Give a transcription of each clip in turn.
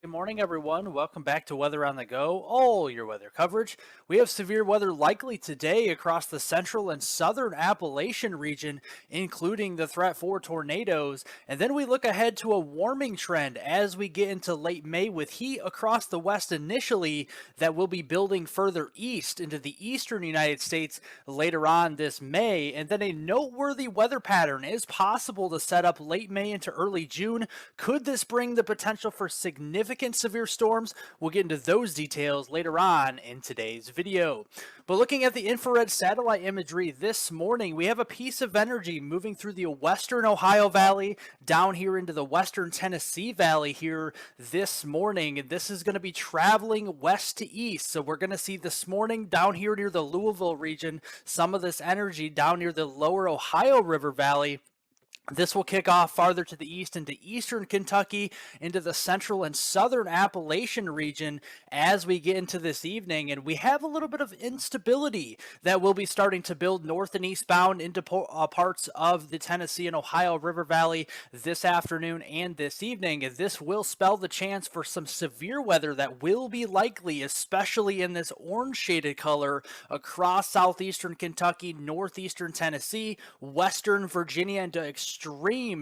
Good morning, everyone. Welcome back to Weather on the Go, all your weather coverage. We have severe weather likely today across the central and southern Appalachian region, including the threat for tornadoes. And then we look ahead to a warming trend as we get into late May with heat across the west initially that will be building further east into the eastern United States later on this May. And then a noteworthy weather pattern is possible to set up late May into early June. Could this bring the potential for significant severe storms? We'll get into those details later on in today's video. But looking at the infrared satellite imagery this morning, we have a piece of energy moving through the western Ohio Valley down here into the western Tennessee Valley here this morning. And this is going to be traveling west to east. So we're going to see this morning down here near the Louisville region, some of this energy down near the lower Ohio River Valley. This will kick off farther to the east into eastern Kentucky, into the central and southern Appalachian region as we get into this evening. And we have a little bit of instability that will be starting to build north and eastbound into parts of the Tennessee and Ohio River Valley this afternoon and this evening. And this will spell the chance for some severe weather that will be likely, especially in this orange shaded color across southeastern Kentucky, northeastern Tennessee, western Virginia, and extreme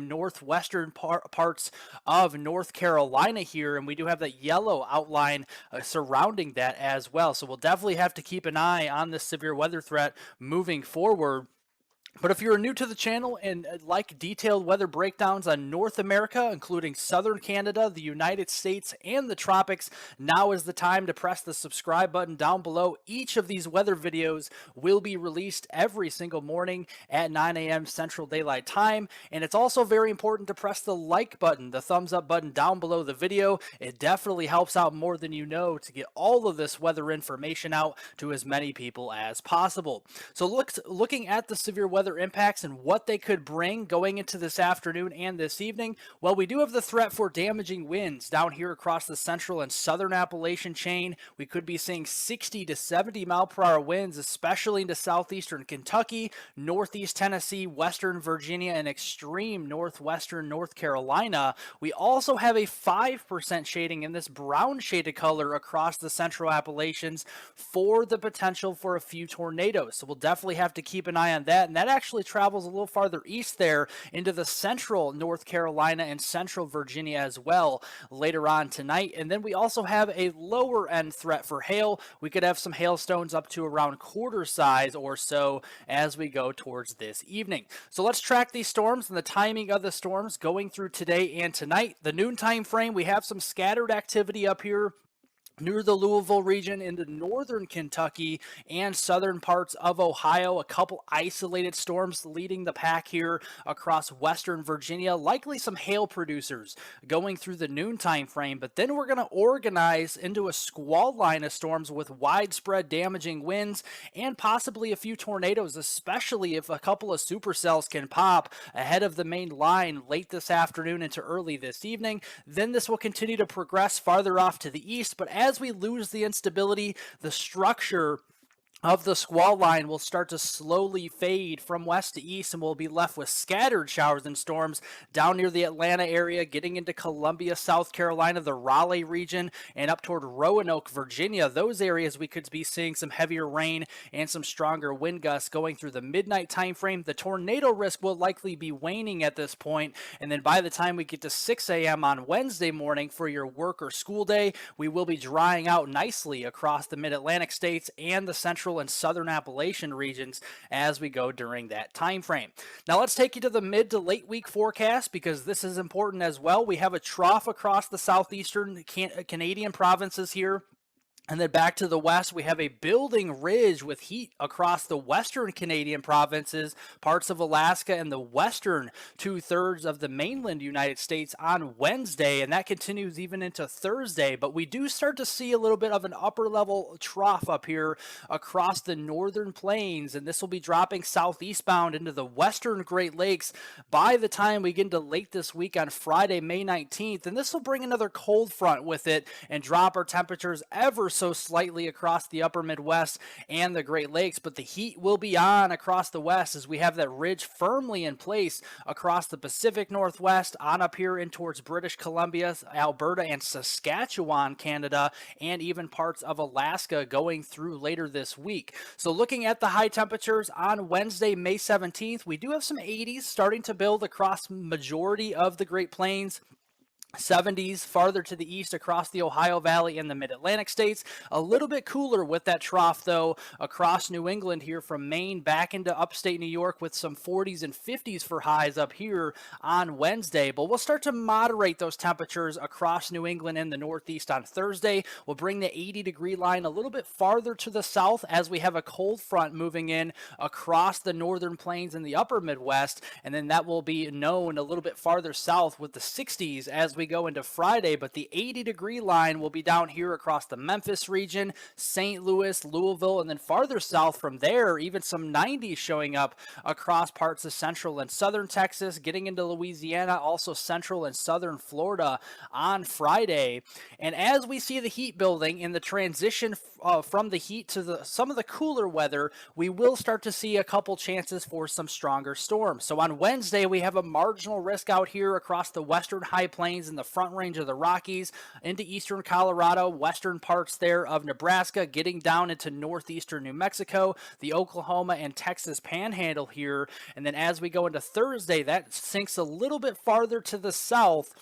northwestern parts of North Carolina here, and we do have that yellow outline surrounding that as well. So we'll definitely have to keep an eye on this severe weather threat moving forward. But if you're new to the channel and like detailed weather breakdowns on North America, including southern Canada, the United States, and the tropics, now is the time to press the subscribe button down below. Each of these weather videos will be released every single morning at 9 a.m. Central Daylight Time. And it's also very important to press the like button, the thumbs up button down below the video. It definitely helps out more than you know to get all of this weather information out to as many people as possible. So looking at the severe weather impacts and what they could bring going into this afternoon and this evening, well, we do have the threat for damaging winds down here across the central and southern Appalachian chain. We could be seeing 60 to 70 mile per hour winds, especially into southeastern Kentucky, northeast Tennessee, western Virginia, and extreme northwestern North Carolina. We also have a 5% shading in this brown shaded color across the central Appalachians for the potential for a few tornadoes. So we'll definitely have to keep an eye on that. And that actually travels a little farther east there into the central North Carolina and central Virginia as well later on tonight. And then we also have a lower end threat for hail. We could have some hailstones up to around quarter size or so as we go towards this evening. So let's track these storms and the timing of the storms going through today and tonight. The noon time frame, we have some scattered activity up here near the Louisville region into northern Kentucky and southern parts of Ohio. A couple isolated storms leading the pack here across western Virginia. Likely some hail producers going through the noon time frame. But then we're going to organize into a squall line of storms with widespread damaging winds and possibly a few tornadoes, especially if a couple of supercells can pop ahead of the main line late this afternoon into early this evening. Then this will continue to progress farther off to the east. But as we lose the instability, the structure of the squall line will start to slowly fade from west to east, and we'll be left with scattered showers and storms down near the Atlanta area, getting into Columbia, South Carolina, the Raleigh region, and up toward Roanoke, Virginia. Those areas we could be seeing some heavier rain and some stronger wind gusts going through the midnight time frame. The tornado risk will likely be waning at this point, and then by the time we get to 6 a.m. on Wednesday morning for your work or school day, we will be drying out nicely across the mid-Atlantic states and the central and southern Appalachian regions as we go during that time frame. Now let's take you to the mid to late week forecast because this is important as well. We have a trough across the southeastern Canadian provinces here. And then back to the west, we have a building ridge with heat across the western Canadian provinces, parts of Alaska, and the western two-thirds of the mainland United States on Wednesday, and that continues even into Thursday. But we do start to see a little bit of an upper-level trough up here across the northern plains, and this will be dropping southeastbound into the western Great Lakes by the time we get into late this week on Friday, May 19th. And this will bring another cold front with it and drop our temperatures ever so slightly across the upper Midwest and the Great Lakes, but the heat will be on across the west as we have that ridge firmly in place across the Pacific Northwest, on up here in towards British Columbia, Alberta, and Saskatchewan, Canada, and even parts of Alaska going through later this week. So looking at the high temperatures on Wednesday, May 17th, we do have some 80s starting to build across majority of the Great Plains. 70s farther to the east across the Ohio Valley and the mid-Atlantic states. A little bit cooler with that trough, though, across New England here from Maine back into upstate New York with some 40s and 50s for highs up here on Wednesday. But we'll start to moderate those temperatures across New England and the Northeast on Thursday. We'll bring the 80-degree line a little bit farther to the south as we have a cold front moving in across the northern plains and the upper Midwest. And then that will be known a little bit farther south with the 60s as we go into Friday, but the 80-degree line will be down here across the Memphis region, St. Louis, Louisville, and then farther south from there, even some 90s showing up across parts of central and southern Texas, getting into Louisiana, also central and southern Florida on Friday. And as we see the heat building in the transition from the heat to some of the cooler weather, we will start to see a couple chances for some stronger storms. So on Wednesday, we have a marginal risk out here across the western high plains and the front range of the Rockies into eastern Colorado, western parts there of Nebraska, getting down into northeastern New Mexico, the Oklahoma and Texas panhandle here. And then as we go into Thursday, that sinks a little bit farther to the south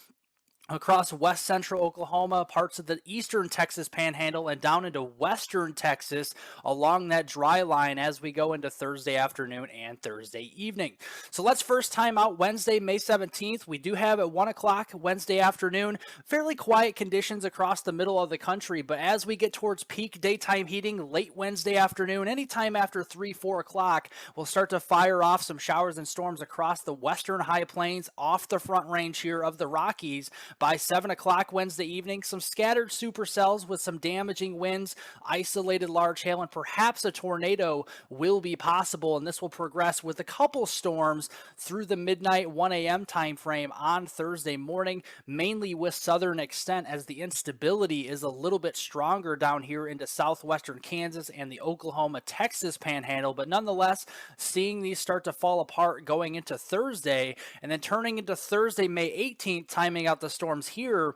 across west central Oklahoma, parts of the eastern Texas panhandle, and down into western Texas along that dry line as we go into Thursday afternoon and Thursday evening. So let's first time out Wednesday, May 17th. We do have at 1 o'clock Wednesday afternoon, fairly quiet conditions across the middle of the country, but as we get towards peak daytime heating late Wednesday afternoon, anytime after 3, 4 o'clock, we'll start to fire off some showers and storms across the western high plains off the front range here of the Rockies. By 7 o'clock Wednesday evening, some scattered supercells with some damaging winds, isolated large hail, and perhaps a tornado will be possible, and this will progress with a couple storms through the midnight 1 a.m. time frame on Thursday morning, mainly with southern extent as the instability is a little bit stronger down here into southwestern Kansas and the Oklahoma-Texas panhandle, but nonetheless, seeing these start to fall apart going into Thursday, and then turning into Thursday, May 18th, timing out the storms here.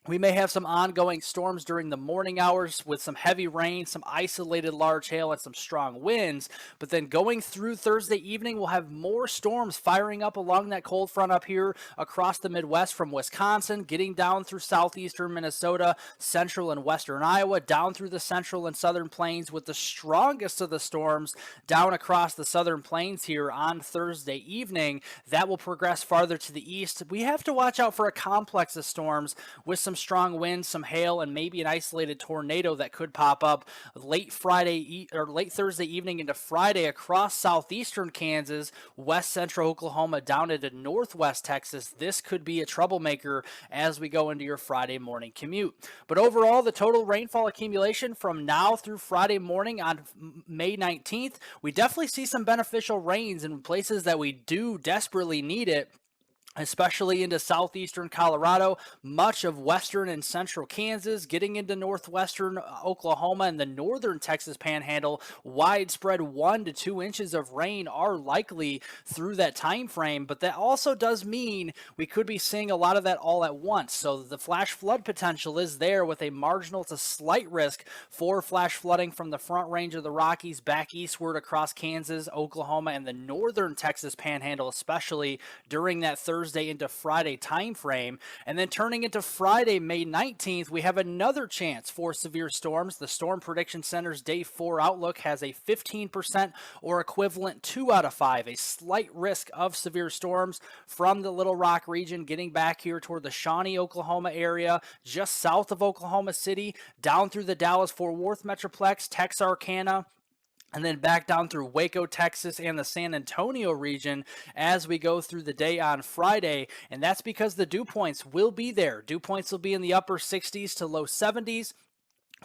We may have some ongoing storms during the morning hours with some heavy rain, some isolated large hail, and some strong winds. But then going through Thursday evening, we'll have more storms firing up along that cold front up here across the Midwest from Wisconsin, getting down through southeastern Minnesota, central and western Iowa, down through the central and southern plains with the strongest of the storms down across the southern plains here on Thursday evening. That will progress farther to the east. We have to watch out for a complex of storms with some strong winds, some hail, and maybe an isolated tornado that could pop up late Thursday evening into Friday across southeastern Kansas, west central Oklahoma, down into northwest Texas. This could be a troublemaker as we go into your Friday morning commute. But overall, the total rainfall accumulation from now through Friday morning on May 19th, we definitely see some beneficial rains in places that we do desperately need it, especially into southeastern Colorado, much of western and central Kansas, getting into northwestern Oklahoma and the northern Texas panhandle. Widespread 1 to 2 inches of rain are likely through that time frame, but that also does mean we could be seeing a lot of that all at once. So the flash flood potential is there with a marginal to slight risk for flash flooding from the front range of the Rockies back eastward across Kansas, Oklahoma, and the northern Texas panhandle, especially during that Thursday into Friday time frame. And then turning into Friday, May 19th, we have another chance for severe storms. The Storm Prediction Center's Day 4 outlook has a 15% or equivalent 2 out of 5, a slight risk of severe storms from the Little Rock region, getting back here toward the Shawnee, Oklahoma area, just south of Oklahoma City, down through the Dallas-Fort Worth Metroplex, Texarkana, and then back down through Waco, Texas, and the San Antonio region as we go through the day on Friday. And that's because the dew points will be there. Dew points will be in the upper 60s to low 70s.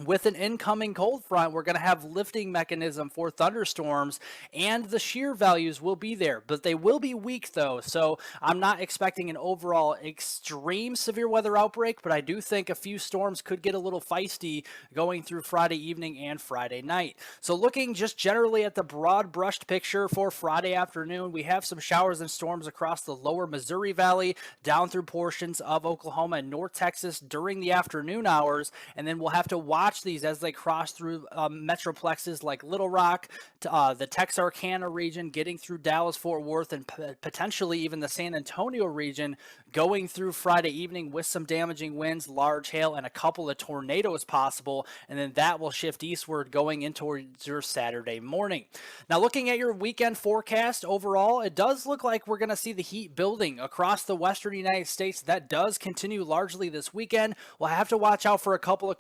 with an incoming cold front, we're going to have lifting mechanism for thunderstorms, and the shear values will be there, but they will be weak though. So I'm not expecting an overall extreme severe weather outbreak, but I do think a few storms could get a little feisty going through Friday evening and Friday night. So looking just generally at the broad brushed picture for Friday afternoon, we have some showers and storms across the lower Missouri Valley, down through portions of Oklahoma and North Texas during the afternoon hours, and then we'll have to watch these as they cross through metroplexes like Little Rock, the Texarkana region, getting through Dallas, Fort Worth, and potentially even the San Antonio region, going through Friday evening with some damaging winds, large hail, and a couple of tornadoes possible, and then that will shift eastward going into your Saturday morning. Now, looking at your weekend forecast overall, it does look like we're going to see the heat building across the western United States. That does continue largely this weekend. We'll have to watch out for a couple of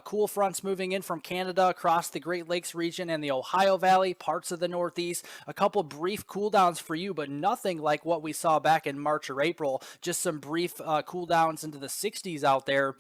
cool fronts moving in from Canada across the Great Lakes region and the Ohio Valley, parts of the Northeast. A couple brief cool downs for you, but nothing like what we saw back in March or April. Just some brief cool downs into the 60s out there.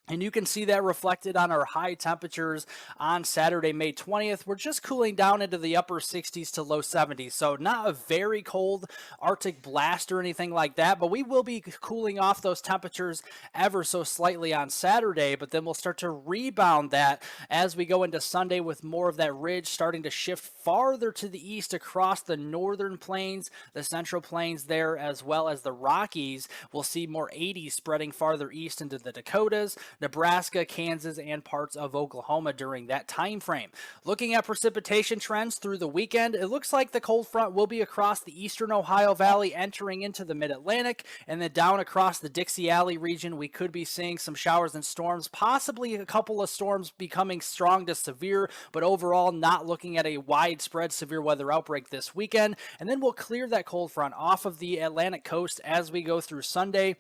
And you can see that reflected on our high temperatures on Saturday, May 20th. We're just cooling down into the upper 60s to low 70s. So not a very cold Arctic blast or anything like that, but we will be cooling off those temperatures ever so slightly on Saturday. But then we'll start to rebound that as we go into Sunday with more of that ridge starting to shift farther to the east across the northern plains, the central plains there, as well as the Rockies. We'll see more 80s spreading farther east into the Dakotas, Nebraska, Kansas, and parts of Oklahoma during that time frame. Looking at precipitation trends through the weekend, it looks like the cold front will be across the eastern Ohio Valley, entering into the mid-Atlantic, and then down across the Dixie Alley region. We could be seeing some showers and storms, possibly a couple of storms becoming strong to severe, but overall not looking at a widespread severe weather outbreak this weekend. And then we'll clear that cold front off of the Atlantic coast as we go through Sunday,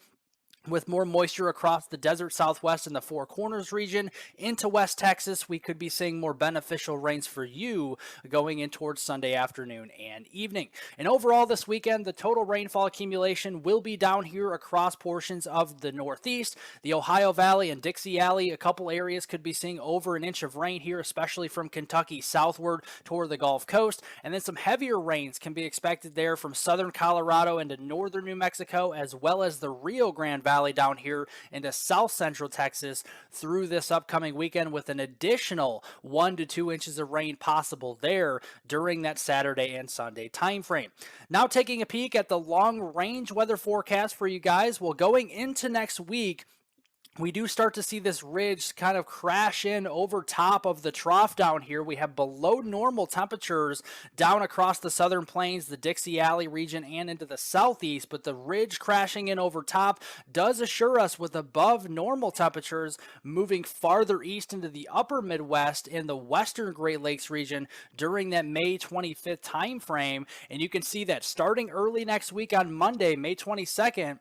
with more moisture across the desert Southwest and the Four Corners region into West Texas. We could be seeing more beneficial rains for you going in towards Sunday afternoon and evening. And overall this weekend, the total rainfall accumulation will be down here across portions of the Northeast, the Ohio Valley and Dixie Alley. A couple areas could be seeing over an inch of rain here, especially from Kentucky southward toward the Gulf Coast. And then some heavier rains can be expected there from southern Colorado into northern New Mexico, as well as the Rio Grande Valley down here into south central Texas through this upcoming weekend, with an additional 1 to 2 inches of rain possible there during that Saturday and Sunday time frame. Now taking a peek at the long range weather forecast for you guys. Well, going into next week, we do start to see this ridge kind of crash in over top of the trough down here. We have below normal temperatures down across the southern plains, the Dixie Alley region, and into the southeast, but the ridge crashing in over top does assure us with above normal temperatures moving farther east into the upper Midwest and the western Great Lakes region during that May 25th time frame. And you can see that starting early next week on Monday, May 22nd,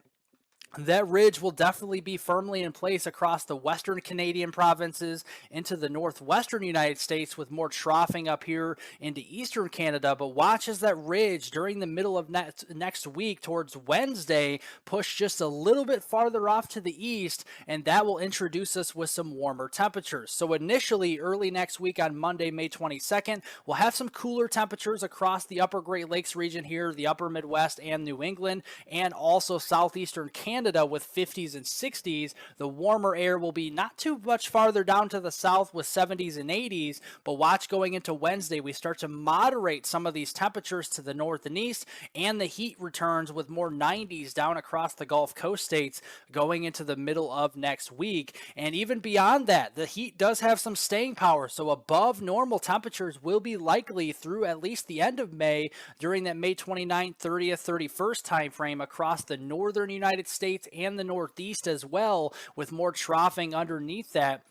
that ridge will definitely be firmly in place across the western Canadian provinces into the northwestern United States, with more troughing up here into eastern Canada. But watch as that ridge during the middle of next week towards Wednesday push just a little bit farther off to the east, and that will introduce us with some warmer temperatures. So initially, early next week on Monday, May 22nd, we'll have some cooler temperatures across the upper Great Lakes region here, the upper Midwest and New England, and also southeastern Canada with 50s and 60s. The warmer air will be not too much farther down to the south with 70s and 80s, but watch going into Wednesday, we start to moderate some of these temperatures to the north and east, and the heat returns with more 90s down across the Gulf Coast states going into the middle of next week. And even beyond that, the heat does have some staying power, so above normal temperatures will be likely through at least the end of May during that May 29th, 30th, 31st time frame across the northern United States and the Northeast as well, with more troughing underneath that,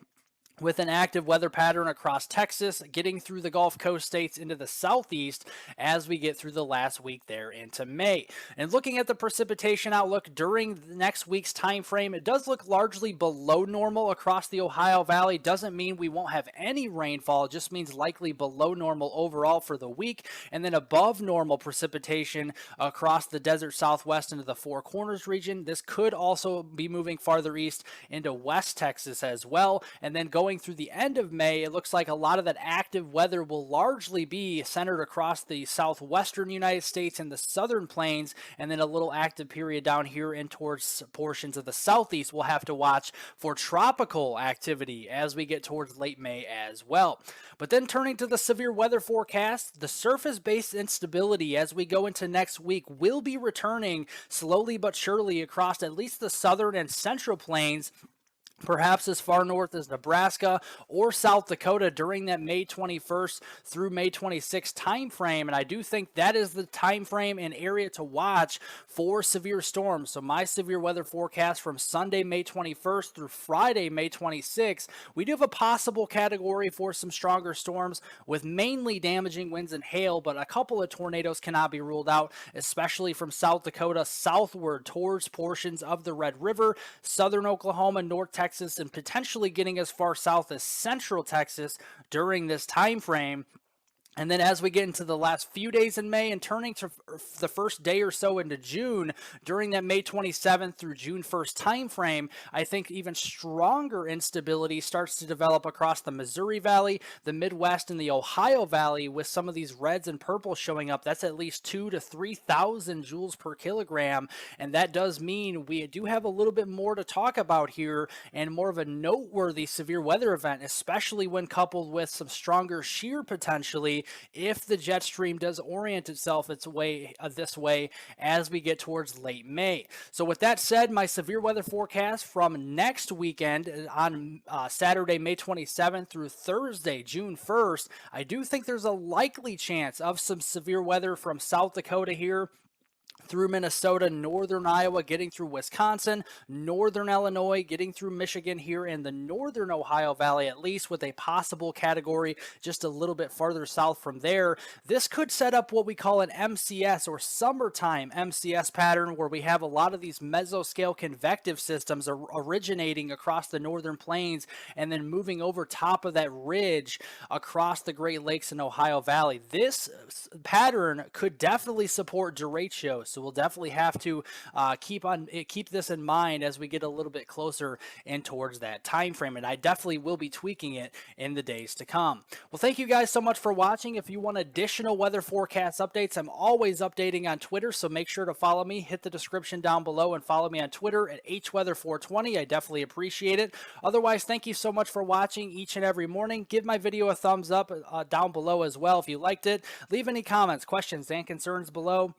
with an active weather pattern across Texas, getting through the Gulf Coast states into the southeast as we get through the last week there into May. And looking at the precipitation outlook during the next week's time frame, it does look largely below normal across the Ohio Valley. Doesn't mean we won't have any rainfall, it just means likely below normal overall for the week, and then above normal precipitation across the desert Southwest into the Four Corners region. This could also be moving farther east into West Texas as well, and then going going through the end of May, it looks like a lot of that active weather will largely be centered across the southwestern United States and the southern plains, and then a little active period down here and towards portions of the southeast. We'll have to watch for tropical activity as we get towards late May as well. But then turning to the severe weather forecast, the surface-based instability as we go into next week will be returning slowly but surely across at least the southern and central plains, perhaps as far north as Nebraska or South Dakota during that May 21st through May 26th time frame. And I do think that is the time frame and area to watch for severe storms. So my severe weather forecast from Sunday, May 21st through Friday, May 26th, we do have a possible category for some stronger storms with mainly damaging winds and hail, but a couple of tornadoes cannot be ruled out, especially from South Dakota southward towards portions of the Red River, southern Oklahoma, North Texas, and potentially getting as far south as central Texas during this time frame. And then as we get into the last few days in May and turning to the first day or so into June, during that May 27th through June 1st time frame, I think even stronger instability starts to develop across the Missouri Valley, the Midwest, and the Ohio Valley, with some of these reds and purples showing up. That's at least 2,000 to 3,000 joules per kilogram. And that does mean we do have a little bit more to talk about here and more of a noteworthy severe weather event, especially when coupled with some stronger shear potentially if the jet stream does orient itself this way as we get towards late May. So with that said, my severe weather forecast from next weekend on Saturday, May 27th through Thursday, June 1st, I do think there's a likely chance of some severe weather from South Dakota here through Minnesota, northern Iowa, getting through Wisconsin, northern Illinois, getting through Michigan here in the northern Ohio Valley, at least with a possible category just a little bit farther south from there. This could set up what we call an MCS or summertime MCS pattern, where we have a lot of these mesoscale convective systems originating across the northern plains and then moving over top of that ridge across the Great Lakes and Ohio Valley. This pattern could definitely support derecho. So we'll definitely have to keep this in mind as we get a little bit closer in towards that time frame, and I definitely will be tweaking it in the days to come. Well, thank you guys so much for watching. If you want additional weather forecast updates, I'm always updating on Twitter, so make sure to follow me. Hit the description down below and follow me on Twitter at hweather420. I definitely appreciate it. Otherwise, thank you so much for watching each and every morning. Give my video a thumbs up down below as well if you liked it. Leave any comments, questions, and concerns below.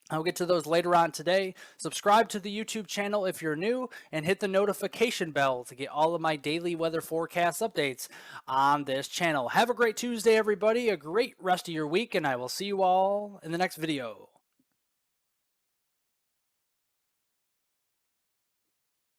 I'll get to those later on today. Subscribe to the YouTube channel if you're new, and hit the notification bell to get all of my daily weather forecast updates on this channel. Have a great Tuesday, everybody. A great rest of your week, and I will see you all in the next video.